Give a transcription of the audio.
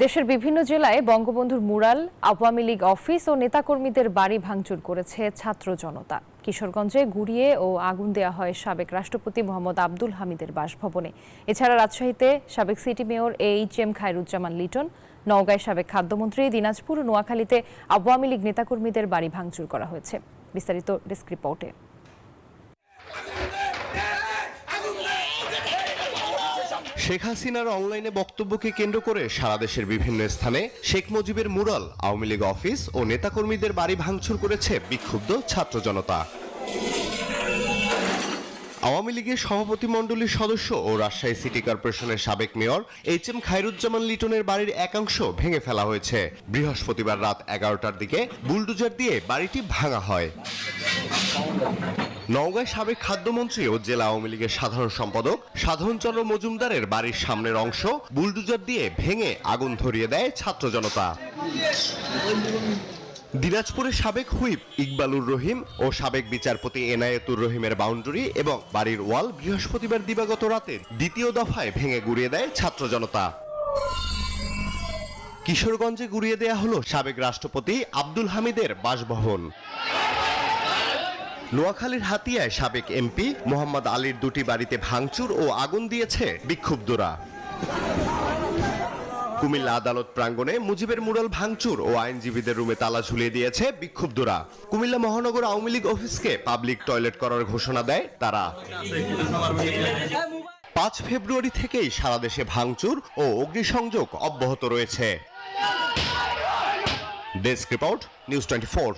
দেশের বিভিন্ন জেলায় বঙ্গবন্ধুর মুরাল, আওয়ামী লীগ অফিস ও নেতাকর্মীদের বাড়ি ভাঙচুর করেছে ছাত্র জনতা। কিশোরগঞ্জে গুড়িয়ে ও আগুন দেওয়া হয় সাবেক রাষ্ট্রপতি মোহাম্মদ আব্দুল হামিদের বাসভবনে। এছাড়া রাজশাহীতে সাবেক city mayor HM. Khairuzzaman Liton, নওগাঁয় সাবেক খাদ্যমন্ত্রী, দিনাজপুর ও নোয়াখালীতে আওয়ামী লীগ নেতাকর্মীদের বাড়ি ভাঙচুর করা হয়েছে। বিস্তারিত ডেস্ক রিপোর্টে। শেখ হাসিনার অনলাইনে বক্তব্যকে কেন্দ্র করে সারা দেশের বিভিন্ন স্থানে শেখ মুজিবের মুরাল, আওয়ামী লীগ অফিস ও নেতাকর্মীদের বাড়ি ভাঙচুর করেছে বিক্ষুব্ধ ছাত্র জনতা। আওয়ামী লীগের সভাপতিমণ্ডলীর সদস্য ও রাজশাহী সিটি কর্পোরেশনের সাবেক মেয়র এইচ.এম. খায়রুজ্জামান লিটনের বাড়ির একাংশ ভেঙে ফেলা হয়েছে। বৃহস্পতিবার রাত 11টার দিকে বুলডোজার দিয়ে বাড়িটি ভাঙা হয়। নওগাঁয় সাবেক খাদ্যমন্ত্রী ও জেলা আওয়ামী লীগের সাধারণ সম্পাদক সাধনচন্দ্র মজুমদারের বাড়ির সামনের অংশ বুলডোজার দিয়ে ভেঙে আগুন ধরিয়ে দেয় ছাত্র জনতা। দিনাজপুরের সাবেক হুইপ ইকবালুর রহিম ও সাবেক বিচারপতি এনায়েতুর রহিমের বাউন্ডারি এবং বাড়ির ওয়াল বৃহস্পতিবার দিবাগত রাতে দ্বিতীয় দফায় ভেঙে গুড়িয়ে দেয় ছাত্র জনতা। কিশোরগঞ্জে গুড়িয়ে দেয়া হলো সাবেক রাষ্ট্রপতি আব্দুল হামিদের বাসভবন। নোয়াখালীর হাতিয়ায় সাবেক এমপি মোহাম্মদ আলীর দুটি বাড়িতে ভাঙচুর ও আগুন দিয়েছে বিক্ষুব্ধরা। কুমিল্লা আদালত প্রাঙ্গণে মুজিবের মুরাল ভাঙচুর ও আইনজীবীদের রুমে তালা ঝুলিয়ে দিয়েছে বিক্ষুব্ধরা। কুমিল্লা মহানগর আওয়ামী লীগ অফিসকে পাবলিক টয়লেট করার ঘোষণা দেয় তারা। 5 ফেব্রুয়ারি থেকেই সারা দেশে ভাঙচুর ও অগ্নিসংযোগ অব্যাহত রয়েছে। Desk report, news 24।